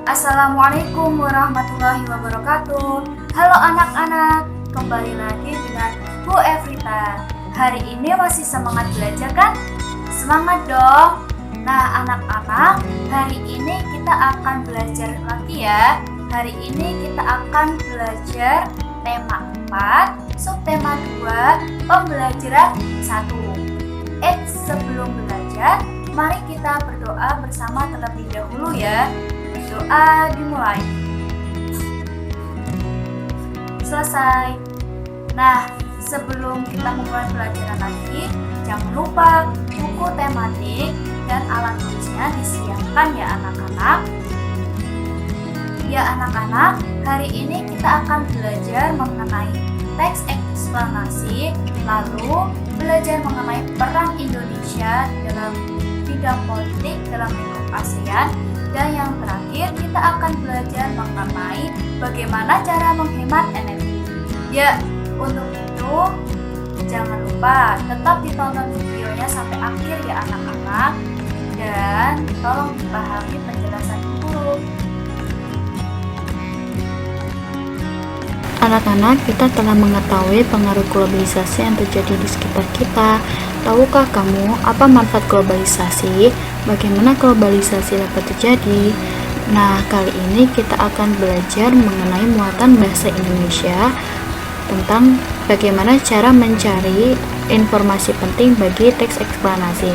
Assalamualaikum warahmatullahi wabarakatuh. Halo anak-anak, kembali lagi dengan Bu Evrita. Hari ini masih semangat belajar kan? Semangat dong. Nah anak-anak, hari ini kita akan belajar lagi ya. Hari ini kita akan belajar tema 4, subtema 2, pembelajaran 1. Sebelum belajar, mari kita berdoa bersama terlebih dahulu ya. Doa dimulai. Selesai. Nah, sebelum kita memulai pelajaran lagi, jangan lupa buku tematik dan alat tulisnya disiapkan ya anak-anak. Ya anak-anak, hari ini kita akan belajar mengenai teks eksplanasi, lalu belajar mengenai peran Indonesia dalam bidang politik dalam lingkup ASEAN. Dan yang terakhir, kita akan belajar mengenai bagaimana cara menghemat energi. Ya, untuk itu jangan lupa tetap ditonton videonya sampai akhir ya anak-anak. Dan tolong dipahami penjelasan guru. Anak-anak, kita telah mengetahui pengaruh globalisasi yang terjadi di sekitar kita. Tahukah kamu apa manfaat globalisasi? Bagaimana globalisasi dapat terjadi? Nah, kali ini kita akan belajar mengenai muatan bahasa Indonesia tentang bagaimana cara mencari informasi penting bagi teks eksplanasi.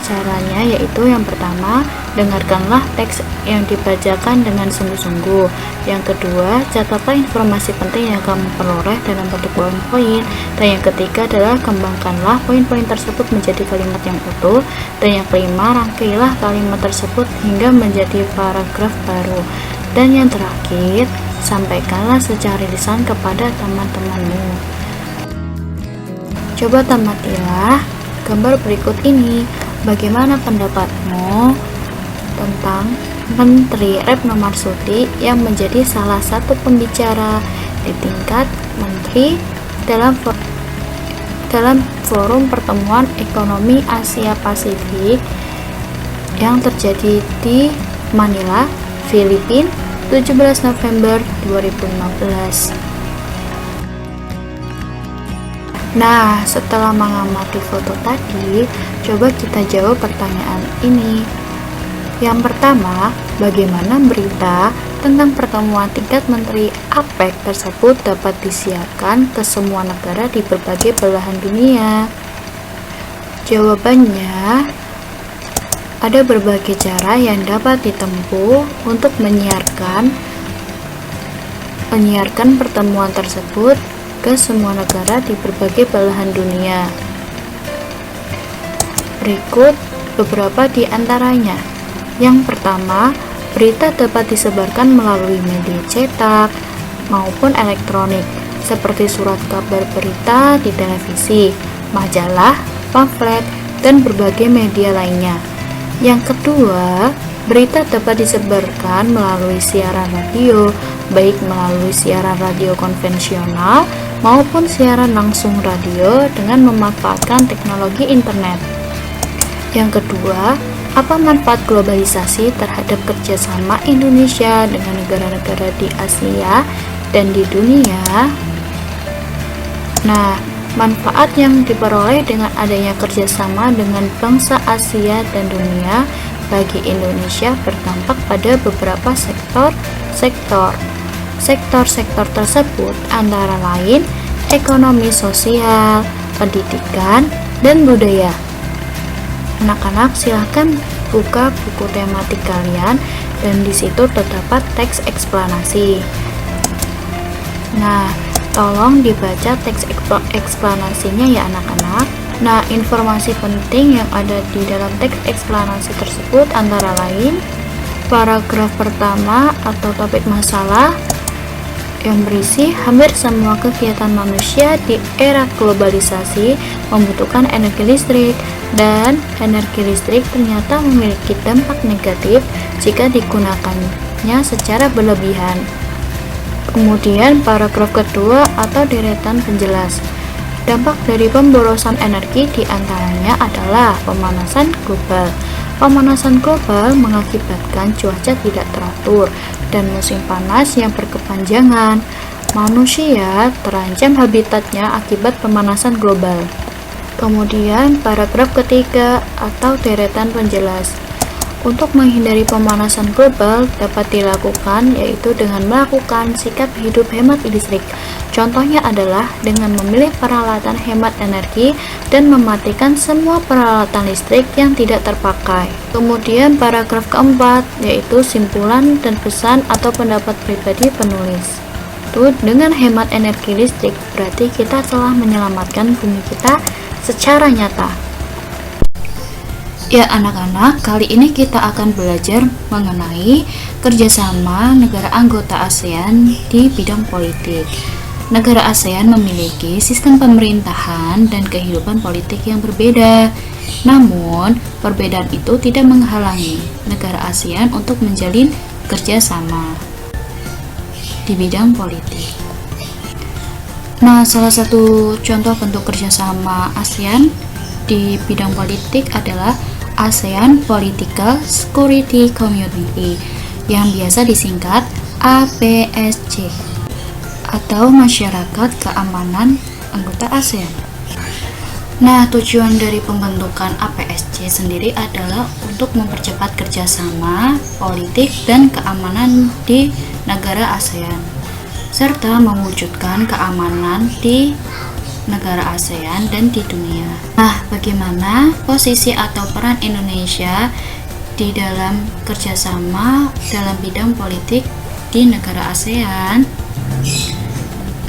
Caranya yaitu yang pertama, dengarkanlah teks yang dibacakan dengan sungguh-sungguh. Yang kedua, catatlah informasi penting yang kamu peroleh dalam bentuk poin-poin. Dan yang ketiga adalah kembangkanlah poin-poin tersebut menjadi kalimat yang utuh. Dan yang kelima, rangkailah kalimat tersebut hingga menjadi paragraf baru. Dan yang terakhir, sampaikanlah secara lisan kepada teman-temanmu. Coba tamatilah gambar berikut ini. Bagaimana pendapatmu tentang Menteri Retno Marsudi yang menjadi salah satu pembicara di tingkat menteri dalam forum pertemuan ekonomi Asia Pasifik yang terjadi di Manila, Filipina, 17 November 2015. Nah, setelah mengamati foto tadi, coba kita jawab pertanyaan ini. Yang pertama, bagaimana berita tentang pertemuan tingkat menteri APEC tersebut dapat disiarkan ke semua negara di berbagai belahan dunia? Jawabannya, ada berbagai cara yang dapat ditempuh untuk menyiarkan pertemuan tersebut ke semua negara di berbagai belahan dunia. Berikut beberapa di antaranya. Yang pertama, berita dapat disebarkan melalui media cetak maupun elektronik, seperti surat kabar berita di televisi, majalah, pamflet, dan berbagai media lainnya. Yang kedua, berita dapat disebarkan melalui siaran radio, baik melalui siaran radio konvensional maupun siaran langsung radio dengan memanfaatkan teknologi internet. Yang kedua, apa manfaat globalisasi terhadap kerjasama Indonesia dengan negara-negara di Asia dan di dunia? Nah, manfaat yang diperoleh dengan adanya kerjasama dengan bangsa Asia dan dunia bagi Indonesia berdampak pada beberapa sektor. Sektor-sektor tersebut antara lain ekonomi sosial, pendidikan, dan budaya. Anak-anak silahkan buka buku tematik kalian dan di situ terdapat teks eksplanasi. Nah, tolong dibaca teks eksplanasinya ya anak-anak. Nah, informasi penting yang ada di dalam teks eksplanasi tersebut antara lain paragraf pertama atau topik masalah yang berisi hampir semua kegiatan manusia di era globalisasi membutuhkan energi listrik, dan energi listrik ternyata memiliki dampak negatif jika digunakannya secara berlebihan. Kemudian paragraf kedua atau deretan penjelas. Dampak dari pemborosan energi diantaranya adalah pemanasan global, Pemanasan global mengakibatkan cuaca tidak teratur dan musim panas yang berkepanjangan. Manusia terancam habitatnya akibat pemanasan global. Kemudian paragraf ketiga atau deretan penjelas. Untuk menghindari pemanasan global dapat dilakukan yaitu dengan melakukan sikap hidup hemat listrik. Contohnya adalah dengan memilih peralatan hemat energi dan mematikan semua peralatan listrik yang tidak terpakai. Kemudian paragraf keempat yaitu simpulan dan pesan atau pendapat pribadi penulis. Dengan hemat energi listrik berarti kita telah menyelamatkan bumi kita secara nyata. Ya anak-anak, kali ini kita akan belajar mengenai kerjasama negara anggota ASEAN di bidang politik. Negara ASEAN memiliki sistem pemerintahan dan kehidupan politik yang berbeda. Namun, perbedaan itu tidak menghalangi negara ASEAN untuk menjalin kerjasama di bidang politik. Nah, salah satu contoh bentuk kerjasama ASEAN di bidang politik adalah ASEAN Political Security Community yang biasa disingkat APSC atau Masyarakat Keamanan Anggota ASEAN. Nah, tujuan dari pembentukan APSC sendiri adalah untuk mempercepat kerjasama politik dan keamanan di negara ASEAN serta mewujudkan keamanan di negara ASEAN dan di dunia. Nah, bagaimana posisi atau peran Indonesia di dalam kerjasama dalam bidang politik di negara ASEAN?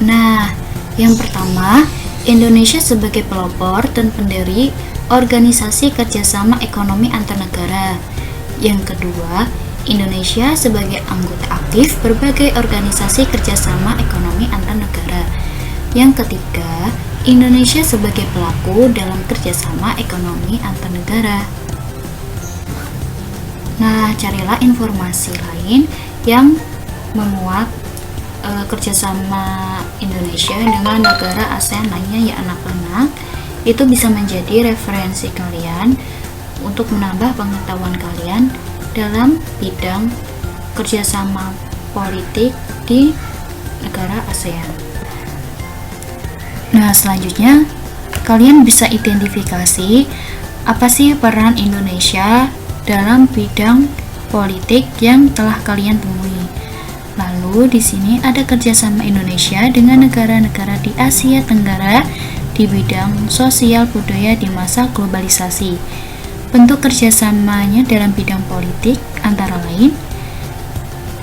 Nah, yang pertama, Indonesia sebagai pelopor dan pendiri Organisasi Kerjasama Ekonomi Antar Negara. Yang kedua, Indonesia sebagai anggota aktif berbagai organisasi kerjasama ekonomi antar negara. Yang ketiga, Indonesia sebagai pelaku dalam kerjasama ekonomi antar negara. Nah, carilah informasi lain yang memuat kerjasama Indonesia dengan negara ASEAN lainnya ya anak-anak. Itu bisa menjadi referensi kalian untuk menambah pengetahuan kalian dalam bidang kerjasama politik di negara ASEAN. Nah, selanjutnya kalian bisa identifikasi apa sih peran Indonesia dalam bidang politik yang telah kalian temui. Lalu di sini ada kerjasama Indonesia dengan negara-negara di Asia Tenggara di bidang sosial budaya di masa globalisasi. Bentuk kerjasamanya dalam bidang politik antara lain: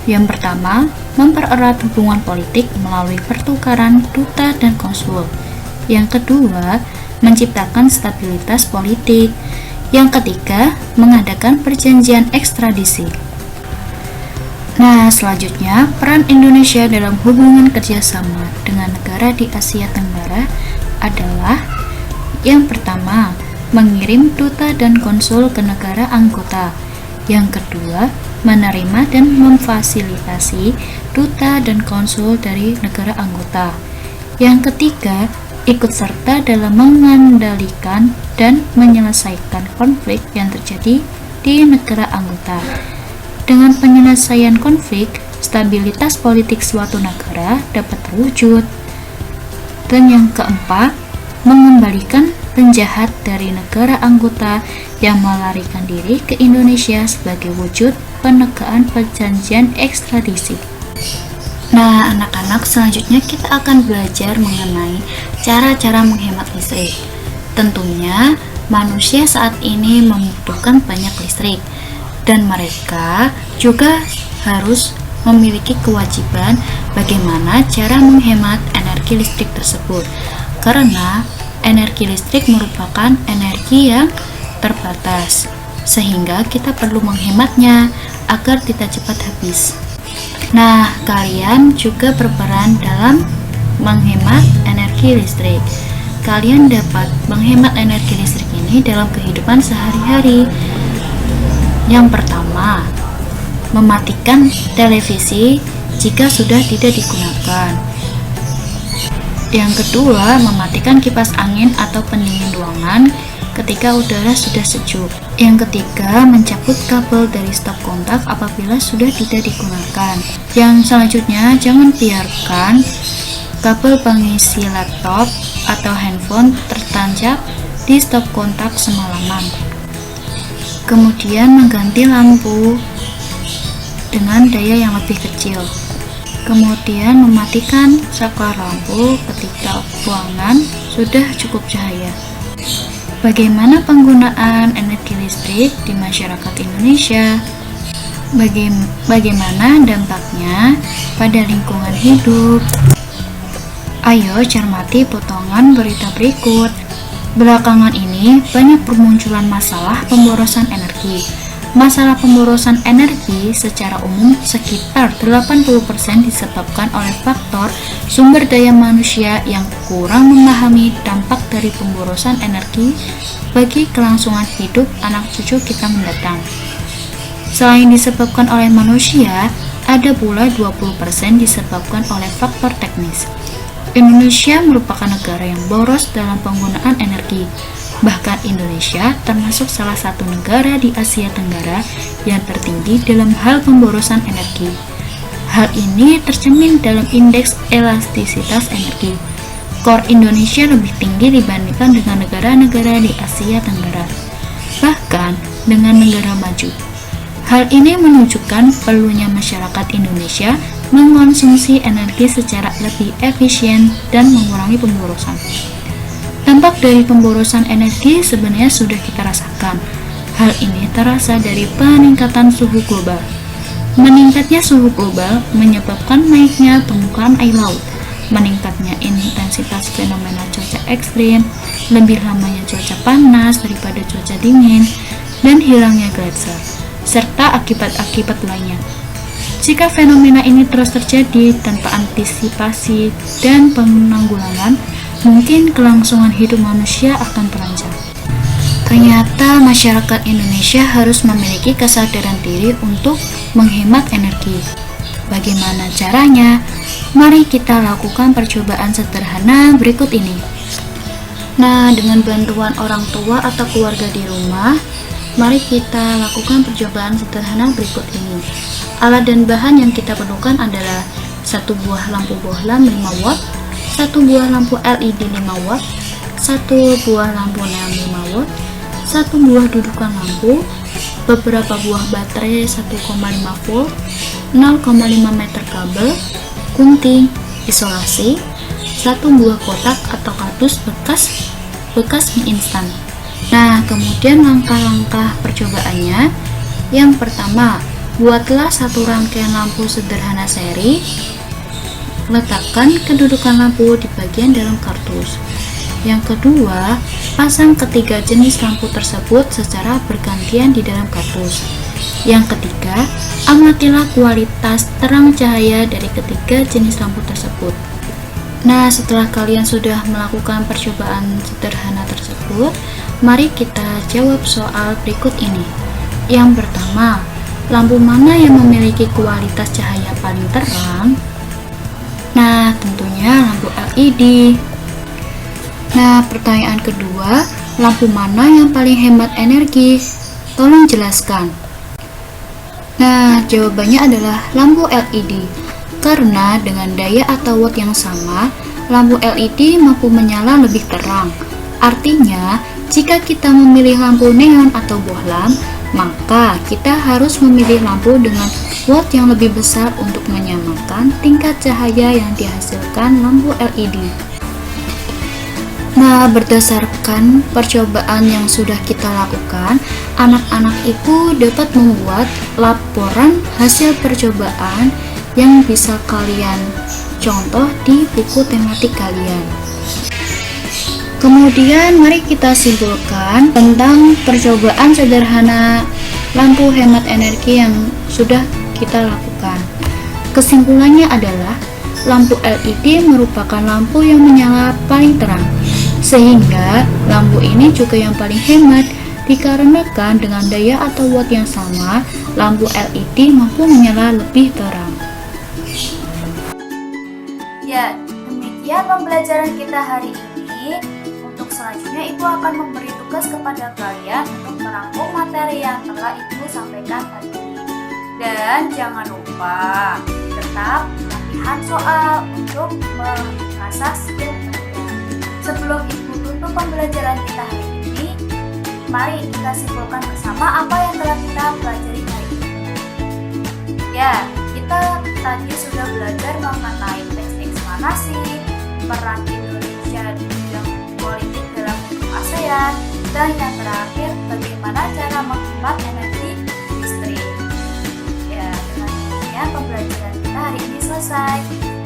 yang pertama, mempererat hubungan politik melalui pertukaran duta dan konsul. Yang kedua, menciptakan stabilitas politik. Yang ketiga, mengadakan perjanjian ekstradisi. Nah, selanjutnya, peran Indonesia dalam hubungan kerjasama dengan negara di Asia Tenggara adalah yang pertama, mengirim duta dan konsul ke negara anggota. Yang kedua, menerima dan memfasilitasi duta dan konsul dari negara anggota. Yang ketiga, ikut serta dalam mengendalikan dan menyelesaikan konflik yang terjadi di negara anggota. Dengan penyelesaian konflik, stabilitas politik suatu negara dapat terwujud. Dan yang keempat, mengembalikan penjahat dari negara anggota yang melarikan diri ke Indonesia sebagai wujud penegaan perjanjian ekstradisi. Nah, anak-anak, selanjutnya kita akan belajar mengenai cara-cara menghemat listrik. Tentunya, manusia saat ini membutuhkan banyak listrik, dan mereka juga harus memiliki kewajiban bagaimana cara menghemat energi listrik tersebut. Karena energi listrik merupakan energi yang terbatas, sehingga kita perlu menghematnya agar tidak cepat habis. Nah, kalian juga berperan dalam menghemat energi listrik. Kalian dapat menghemat energi listrik ini dalam kehidupan sehari-hari. Yang pertama, mematikan televisi jika sudah tidak digunakan. Yang kedua, mematikan kipas angin atau pendingin ruangan ketika udara sudah sejuk. Yang ketiga, mencabut kabel dari stop kontak apabila sudah tidak digunakan. Yang selanjutnya, jangan biarkan kabel pengisi laptop atau handphone tertancap di stop kontak semalaman. Kemudian mengganti lampu dengan daya yang lebih kecil. Kemudian mematikan saklar lampu ketika ruangan sudah cukup cahaya. Bagaimana penggunaan energi listrik di masyarakat Indonesia? Bagaimana dampaknya pada lingkungan hidup? Ayo cermati potongan berita berikut. Belakangan ini banyak bermunculan masalah pemborosan energi. Masalah pemborosan energi secara umum sekitar 80% disebabkan oleh faktor sumber daya manusia yang kurang memahami dampak dari pemborosan energi bagi kelangsungan hidup anak cucu kita mendatang. Selain disebabkan oleh manusia, ada pula 20% disebabkan oleh faktor teknis. Indonesia merupakan negara yang boros dalam penggunaan energi. Bahkan Indonesia termasuk salah satu negara di Asia Tenggara yang tertinggi dalam hal pemborosan energi. Hal ini tercermin dalam indeks elastisitas energi. Skor Indonesia lebih tinggi dibandingkan dengan negara-negara di Asia Tenggara, bahkan dengan negara maju. Hal ini menunjukkan perlunya masyarakat Indonesia mengkonsumsi energi secara lebih efisien dan mengurangi pemborosan. Dampak dari pemborosan energi sebenarnya sudah kita rasakan. Hal ini terasa dari peningkatan suhu global. Meningkatnya suhu global menyebabkan naiknya permukaan air laut, meningkatnya intensitas fenomena cuaca ekstrim, lebih lamanya cuaca panas daripada cuaca dingin, dan hilangnya gletser, serta akibat-akibat lainnya. Jika fenomena ini terus terjadi tanpa antisipasi dan penanggulangan, mungkin kelangsungan hidup manusia akan terancam. Ternyata masyarakat Indonesia harus memiliki kesadaran diri untuk menghemat energi. Bagaimana caranya? Mari kita lakukan percobaan sederhana berikut ini. Nah, dengan bantuan orang tua atau keluarga di rumah, mari kita lakukan percobaan sederhana berikut ini. Alat dan bahan yang kita perlukan adalah 1 buah lampu bohlam 5 watt, 1 buah lampu LED 5 watt, 1 buah lampu neon 5 watt, 1 buah dudukan lampu, beberapa buah baterai 1,5 volt, 0,5 meter kabel, gunting, isolasi, 1 buah kotak atau kardus bekas mie instan. Nah, kemudian langkah-langkah percobaannya. Yang pertama, buatlah 1 rangkaian lampu sederhana seri. Letakkan kedudukan lampu di bagian dalam kardus. Yang kedua, pasang ketiga jenis lampu tersebut secara bergantian di dalam kardus. Yang ketiga, amatilah kualitas terang cahaya dari ketiga jenis lampu tersebut. Nah, setelah kalian sudah melakukan percobaan sederhana tersebut, mari kita jawab soal berikut ini. Yang pertama, lampu mana yang memiliki kualitas cahaya paling terang? Nah, tentunya lampu LED. Nah, pertanyaan kedua, lampu mana yang paling hemat energi? Tolong jelaskan. Nah, jawabannya adalah lampu LED. Karena dengan daya atau watt yang sama, lampu LED mampu menyala lebih terang. Artinya, jika kita memilih lampu neon atau bohlam, maka kita harus memilih lampu dengan watt yang lebih besar untuk menyamakan tingkat cahaya yang dihasilkan lampu LED. Nah, berdasarkan percobaan yang sudah kita lakukan, anak-anak itu dapat membuat laporan hasil percobaan yang bisa kalian contoh di buku tematik kalian. Kemudian mari kita simpulkan tentang percobaan sederhana lampu hemat energi yang sudah kita lakukan. Kesimpulannya adalah lampu LED merupakan lampu yang menyala paling terang, sehingga lampu ini juga yang paling hemat dikarenakan dengan daya atau watt yang sama, lampu LED mampu menyala lebih terang. Ya, demikian pembelajaran kita hari ini. Untuk selanjutnya itu akan memberi tugas kepada kalian untuk merangkum materi yang telah Ibu sampaikan tadi. Dan jangan lupa tetap latihan soal untuk mengasah skill kalian. Sebelum Ibu tutup pembelajaran kita hari ini, mari kita simpulkan bersama apa yang telah kita pelajari hari ini. Ya, kita tadi sudah belajar mengenai teks eksplanasi, peran Indonesia di bidang politik dalam bentuk ASEAN, dan yang terakhir bagaimana cara menghemat energi listrik. Ya, dengan demikian pembelajaran kita hari ini selesai.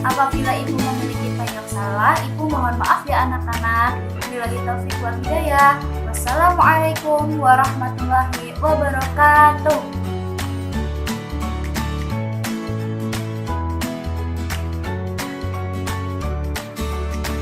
Apabila Ibu memiliki banyak salah, Ibu mohon maaf ya anak-anak. Wabillahi taufiq wal hidayah. Wassalamualaikum warahmatullahi wabarakatuh.